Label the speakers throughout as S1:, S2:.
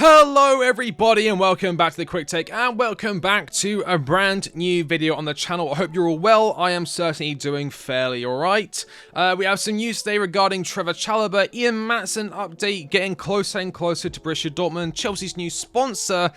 S1: Hello everybody and welcome back to the Quick Take and welcome back to a brand new video on the channel. I hope you're all well. I am certainly doing fairly alright. We have some news today regarding Chalobah, Matson update, getting closer and closer to Borussia Dortmund, Chelsea's new sponsor,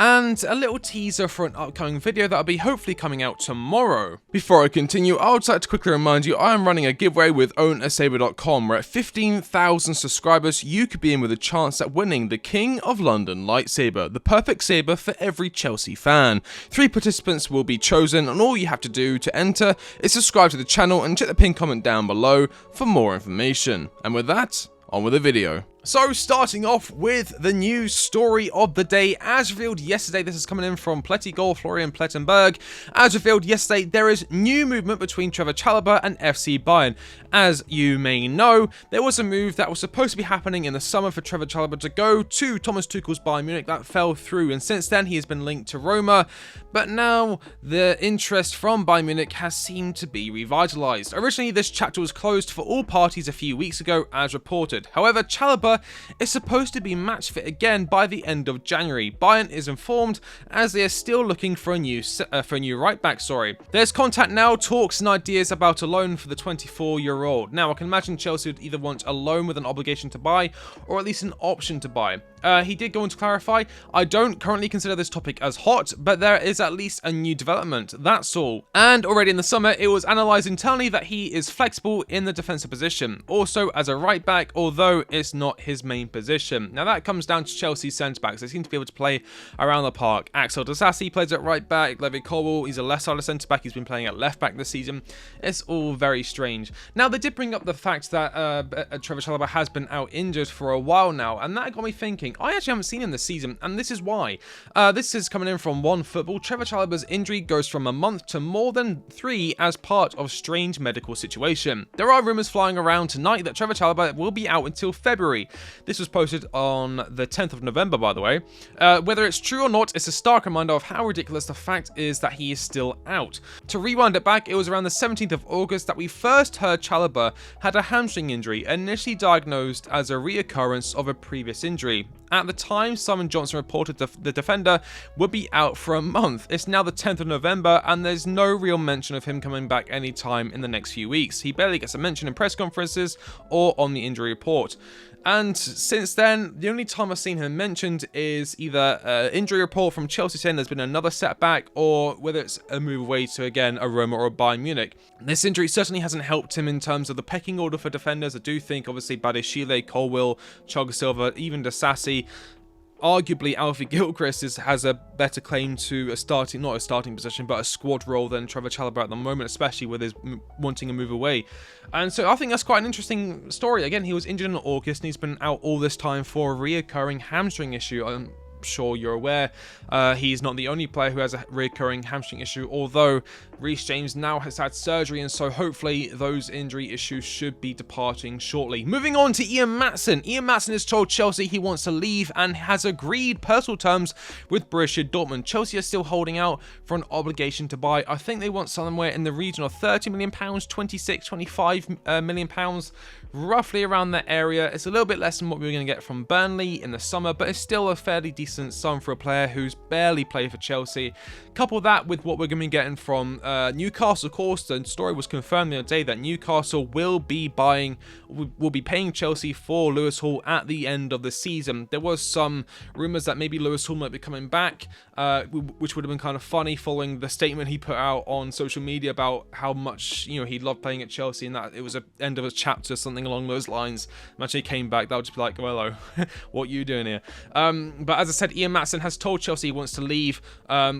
S1: and a little teaser for an upcoming video that'll be hopefully coming out tomorrow. Before I continue, I would like to quickly remind you I am running a giveaway with OwnASaber.com where at 15,000 subscribers you could be in with a chance at winning the King of London lightsaber, the perfect saber for every Chelsea fan. 3 participants will be chosen and all you have to do to enter is subscribe to the channel and check the pinned comment down below for more information. And with that, on with the video. So, starting off with the news story of the day, as revealed yesterday, this is coming in from Plettigol, Florian Plettenberg. As revealed yesterday, there is new movement between Chalobah and FC Bayern. As you may know, there was a move that was supposed to be happening in the summer for Chalobah to go to Thomas Tuchel's Bayern Munich. That fell through, and since then he has been linked to Roma. But now the interest from Bayern Munich has seemed to be revitalized. Originally, this chapter was closed for all parties a few weeks ago, as reported. However, Chalobah is supposed to be match fit again by the end of January. Bayern is informed as they are still looking for a new right back. There's contact now, talks and ideas about a loan for the 24-year-old. Now I can imagine Chelsea would either want a loan with an obligation to buy or at least an option to buy. He did go on to clarify, I don't currently consider this topic as hot, but there is at least a new development, that's all. And already in the summer, it was analysed internally that he is flexible in the defensive position, also as a right back, although it's not his main position. Now that comes down to Chelsea's centre-backs. They seem to be able to play around the park. Axel Disasi plays at right back, Levi Colwill, he's a left-sided centre-back, he's been playing at left-back this season. It's all very strange. Now they did bring up the fact that Chalobah has been out injured for a while now, and that got me thinking, I actually haven't seen him this season, and this is why. This is coming in from One Football. Chalobah's injury goes from a month to more than 3 as part of strange medical situation. There are rumours flying around tonight that Chalobah will be out until February. This was posted on the 10th of November, by the way. Whether it's true or not, it's a stark reminder of how ridiculous the fact is that he is still out. To rewind it back, it was around the 17th of August that we first heard Chalobah had a hamstring injury, initially diagnosed as a reoccurrence of a previous injury. At the time, Simon Johnson reported the defender would be out for a month. It's now the 10th of November, and there's no real mention of him coming back anytime in the next few weeks. He barely gets a mention in press conferences or on the injury report. And since then, the only time I've seen him mentioned is either an injury report from Chelsea saying there's been another setback, or whether it's a move away to, again, a Roma or a Bayern Munich. This injury certainly hasn't helped him in terms of the pecking order for defenders. I do think, obviously, Badeshile, Colwill, Thiago Silva, even Disasi. Arguably, Alfie Gilchrist has a better claim to not a starting position, but a squad role than Chalobah at the moment, especially with his wanting a move away. And so I think that's quite an interesting story. Again, he was injured in August and he's been out all this time for a reoccurring hamstring issue. I'm sure you're aware he's not the only player who has a recurring hamstring issue, although Reece James now has had surgery, and so hopefully those injury issues should be departing shortly. Moving on to Matson. Matson has told Chelsea he wants to leave and has agreed personal terms with Borussia Dortmund. Chelsea are still holding out for an obligation to buy. I think they want somewhere in the region of £30 million, 26, £25 million, roughly around that area. It's a little bit less than what we were going to get from Burnley in the summer, but it's still a fairly decent sum for a player who's barely played for Chelsea. Couple that with what we're going to be getting from Newcastle. Of course, the story was confirmed the other day that Newcastle will be paying Chelsea for Lewis Hall at the end of the season. There was some rumours that maybe Lewis Hall might be coming back, which would have been kind of funny following the statement he put out on social media about how much he loved playing at Chelsea, and that it was the end of a chapter, something along those lines. Imagine he came back, that would just be like, well, hello, what are you doing here? But as I said, Matson has told Chelsea he wants to leave,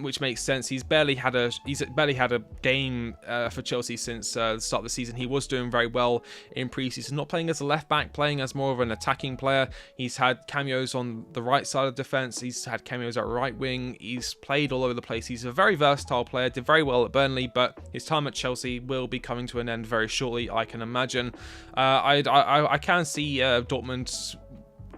S1: which makes sense. He's barely had a game for Chelsea since the start of the season. He was doing very well in pre-season, not playing as a left back, playing as more of an attacking player. He's had cameos on the right side of defence. He's had cameos at right wing. He's played all over the place. He's a very versatile player. Did very well at Burnley, but his time at Chelsea will be coming to an end very shortly, I can imagine. I can see Dortmund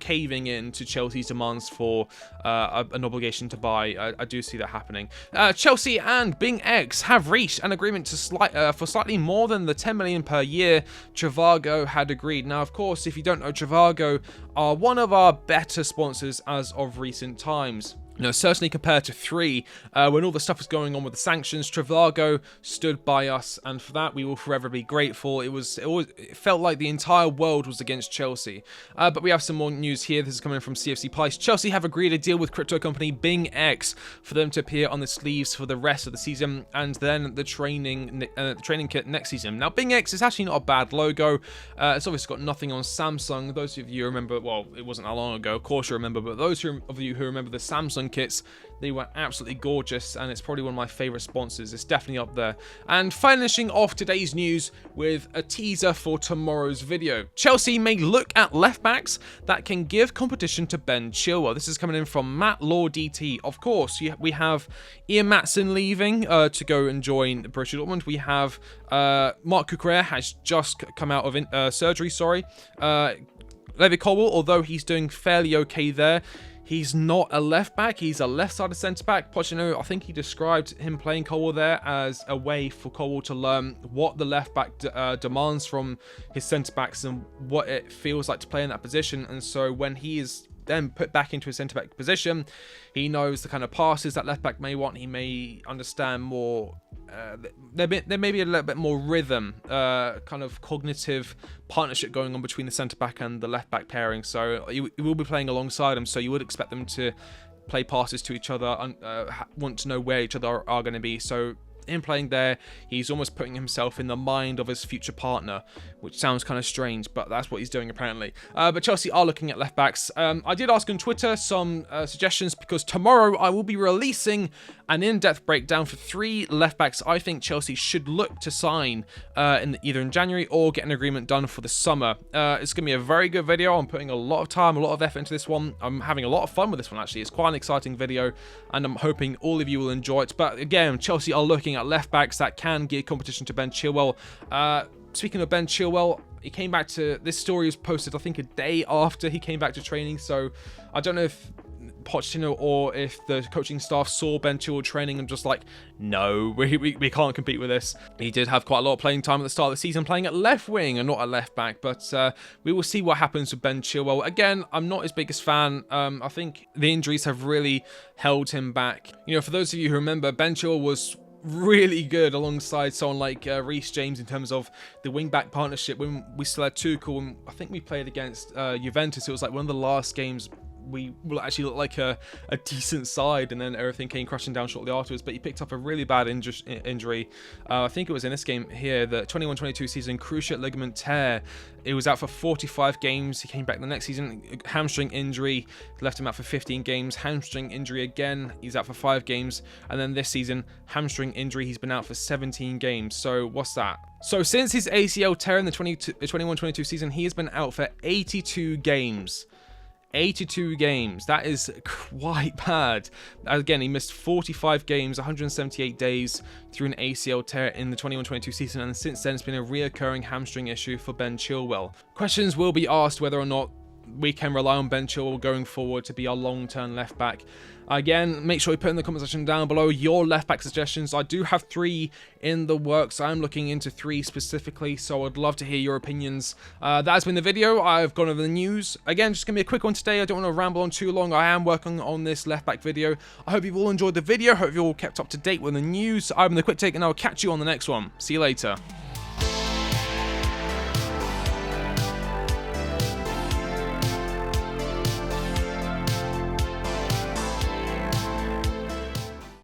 S1: caving in to Chelsea's demands for an obligation to buy. I do see that happening. Chelsea and Bing X have reached an agreement to for slightly more than the 10 million per year Trivago had agreed. Now, of course, if you don't know, Trivago are one of our better sponsors as of recent times. You know, certainly compared to 3, when all the stuff was going on with the sanctions, Trivago stood by us, and for that we will forever be grateful. It felt like the entire world was against Chelsea. But we have some more news here. This is coming from CFC Price. Chelsea have agreed a deal with crypto company Bing X for them to appear on the sleeves for the rest of the season, and then the training kit next season. Now, Bing X is actually not a bad logo. It's obviously got nothing on Samsung. Those of you remember, well, it wasn't that long ago, of course you remember, but those of you who remember the Samsung kits, they were absolutely gorgeous, and it's probably one of my favorite sponsors. It's definitely up there. And finishing off today's news with a teaser for tomorrow's video. Chelsea may look at left backs that can give competition to Ben Chilwell. This is coming in from Matt Law DT. Of course, we have Ian Matson leaving to go and join Borussia Dortmund. We have Mark Cucurella has just come out of surgery. Levi Colwill, although he's doing fairly okay there, he's not a left back, he's a left-sided centre-back. Pochettino, I think he described him playing Colwill there as a way for Colwill to learn what the left-back demands from his centre-backs and what it feels like to play in that position. And so when he is then put back into a centre-back position, he knows the kind of passes that left-back may want. He may understand more. There may be a little bit more rhythm, kind of cognitive partnership going on between the centre-back and the left-back pairing. So you will be playing alongside them, so you would expect them to play passes to each other and want to know where each other are going to be. So in playing there, he's almost putting himself in the mind of his future partner, which sounds kind of strange, but that's what he's doing apparently. But Chelsea are looking at left backs. I did ask on Twitter some suggestions, because tomorrow I will be releasing an in-depth breakdown for 3 left backs I think Chelsea should look to sign either in January or get an agreement done for the summer. It's going to be a very good video. I'm putting a lot of time, a lot of effort into this one. I'm having a lot of fun with this one, actually. It's quite an exciting video, and I'm hoping all of you will enjoy it. But again, Chelsea are looking at left backs that can give competition to Ben Chilwell. Speaking of Ben Chilwell, he came back to... This story was posted, I think, a day after he came back to training, so I don't know if Pochettino or if the coaching staff saw Ben Chilwell training and just like, no, we can't compete with this. He did have quite a lot of playing time at the start of the season, playing at left wing and not at left back, but we will see what happens with Ben Chilwell. Again, I'm not his biggest fan. I think the injuries have really held him back. You know, for those of you who remember, Ben Chilwell was really good alongside someone like Reece James in terms of the wing-back partnership when we still had Tuchel, and I think we played against Juventus. It was like one of the last games we will actually look like a decent side, and then everything came crashing down shortly afterwards. But he picked up a really bad injury. I think it was in this game here, the 21-22 season, cruciate ligament tear. It was out for 45 games. He came back the next season, hamstring injury, left him out for 15 games. Hamstring injury again, he's out for 5 games. And then this season, hamstring injury, he's been out for 17 games. So what's that? So since his ACL tear in the 21-22 season, he has been out for 82 games. 82 games. That is quite bad. Again, he missed 45 games, 178 days through an ACL tear in the 21-22 season, and since then it's been a reoccurring hamstring issue for Ben Chilwell. Questions will be asked whether or not we can rely on Ben Chilwell going forward to be our long-term left back. Again, make sure you put in the comment section down below your left back suggestions. I do have 3 in the works. I'm looking into 3 specifically, so I'd love to hear your opinions. That has been the video. I've gone over the news. Again, just going to be a quick one today. I don't want to ramble on too long. I am working on this left back video. I hope you've all enjoyed the video. Hope you've all kept up to date with the news. I've been the Quick Take, and I'll catch you on the next one. See you later.